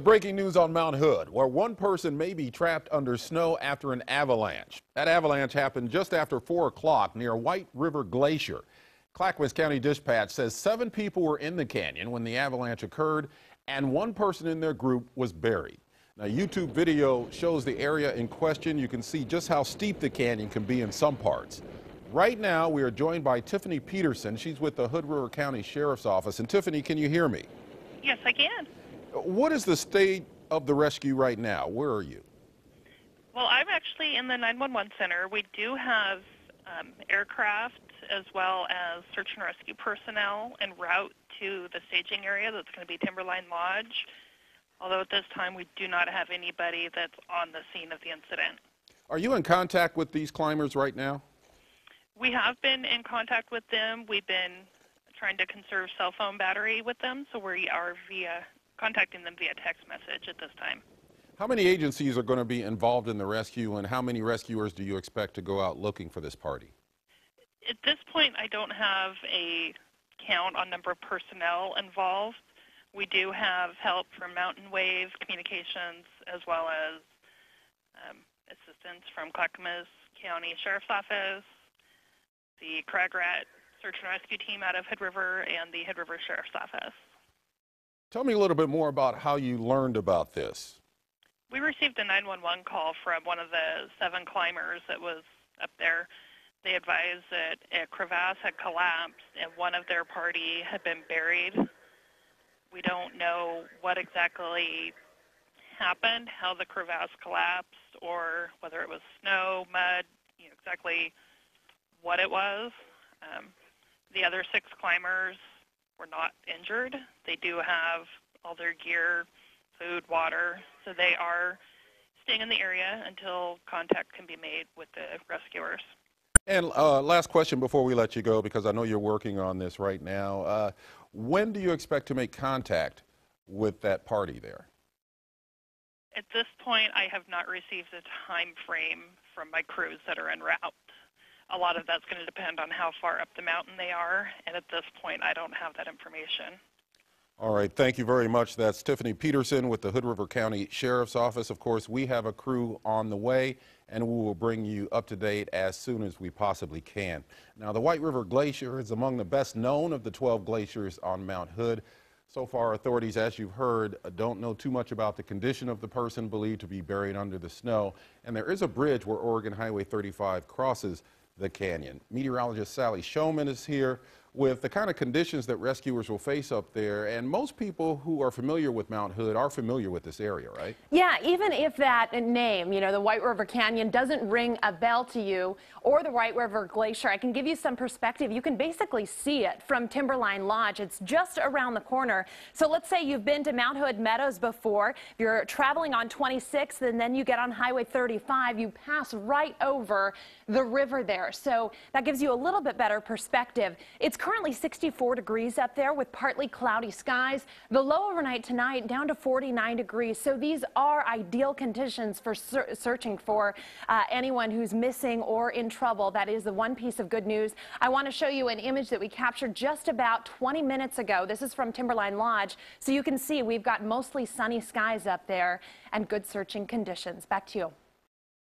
Breaking news on Mount Hood, where one person may be trapped under snow after an avalanche. That avalanche happened just after 4 o'clock near White River Glacier. Clackamas County Dispatch says 7 people were in the canyon when the avalanche occurred, and one person in their group was buried. Now, YouTube video shows the area in question. You can see just how steep the canyon can be in some parts. Right now, we are joined by Tiffany Peterson. She's with the Hood River County Sheriff's Office. And Tiffany, can you hear me? Yes, I can. What is the state of the rescue right now? Where are you? Well, I'm actually in the 911 center. We do have aircraft as well as search and rescue personnel en route to the staging area. That's going to be Timberline Lodge. Although at this time we do not have anybody that's on the scene of the incident. Are you in contact with these climbers right now? We have been in contact with them. We've been trying to conserve cell phone battery with them, so we are contacting them via text message at this time. How many agencies are going to be involved in the rescue, and how many rescuers do you expect to go out looking for this party? At this point, I don't have a count on number of personnel involved. We do have help from Mountain Wave Communications as well as assistance from Clackamas County Sheriff's Office, the Crag Rat Search and Rescue Team out of Hood River, and the Hood River Sheriff's Office. Tell me a little bit more about how you learned about this. We received a 911 call from one of the 7 climbers that was up there. They advised that a crevasse had collapsed and one of their party had been buried. We don't know what exactly happened, how the crevasse collapsed, or whether it was snow, mud, exactly what it was. The other 6 climbers were not injured. They do have all their gear, food, water, so they are staying in the area until contact can be made with the rescuers. And last question before we let you go, because I know you're working on this right now. When do you expect to make contact with that party there? At this point, I have not received a time frame from my crews that are en route. A lot of that's going to depend on how far up the mountain they are, and at this point, I don't have that information. All right, thank you very much. That's Tiffany Peterson with the Hood River County Sheriff's Office. Of course, we have a crew on the way, and we will bring you up to date as soon as we possibly can. Now, the White River Glacier is among the best known of the 12 glaciers on Mount Hood. So far, authorities, as you've heard, don't know too much about the condition of the person believed to be buried under the snow. And there is a bridge where Oregon Highway 35 crosses the canyon. Meteorologist Sally Showman is here with the kind of conditions that rescuers will face up there. And most people who are familiar with Mount Hood are familiar with this area, right? Yeah, even if that name, the White River Canyon, doesn't ring a bell to you, or the White River Glacier, I can give you some perspective. You can basically see it from Timberline Lodge. It's just around the corner. So let's say you've been to Mount Hood Meadows before. If you're traveling on 26th and then you get on Highway 35, you pass right over the river there. So that gives you a little bit better perspective. It's currently 64 degrees up there with partly cloudy skies. The low overnight tonight down to 49 degrees. So these are ideal conditions for searching for anyone who's missing or in trouble. That is the one piece of good news. I want to show you an image that we captured just about 20 minutes ago. This is from Timberline Lodge. So you can see we've got mostly sunny skies up there and good searching conditions. Back to you.